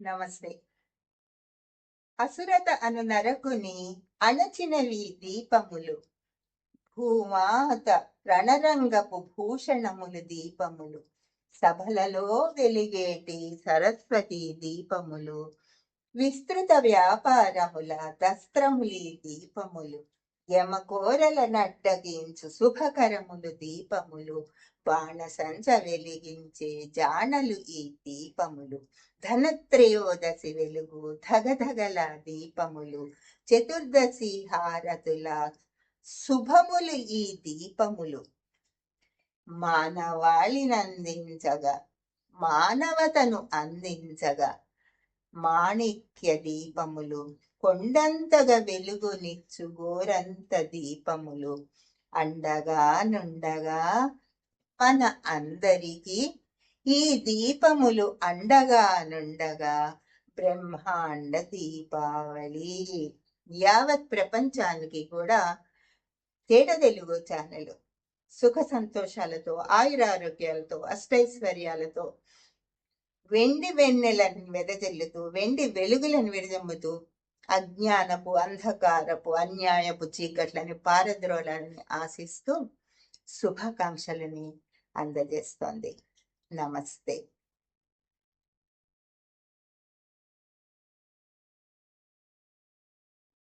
నమస్తే. అసురత అను నరకుని అణచినవి దీపములు. భూమాత రణరంగపు భూషణములు దీపములు. సభలలో వెలిగేటి సరస్వతి దీపములు. విస్తృత వ్యాపారముల దస్త్రములి దీపములు. యమకోరల నడ్డగించు శుభకరములు దీపములు. బాణసంచ వెలిగించే జానలు ఈ దీపములు. ధనత్రయోదశి వెలుగు ధగధగల దీపములు. చతుర్దశి హారతుల శుభములు ఈ దీపములు. మానవాళినందించగా మానవతను అందించగా మాణిక్య దీపములు. కొండంతగా వెలుగునిచ్చు గోరంత దీపములు. అండగా నుండగా మన అందరికీ ఈ దీపములు అండగా నుండగా బ్రహ్మాండ దీపావళి. యావత్ ప్రపంచానికి కూడా తేట తెలుగు ఛానల్ సుఖ సంతోషాలతో ఆయురారోగ్యాలతో అష్టైశ్వర్యాలతో వెండి వెన్నెలను వెదజల్లుతూ వెండి వెలుగులను విరజమ్ముతూ అజ్ఞానపు అంధకారపు అన్యాయపు చీకట్లని పారద్రోలాలని ఆశిస్తూ శుభాకాంక్షలని అందజేస్తోంది. నమస్తే.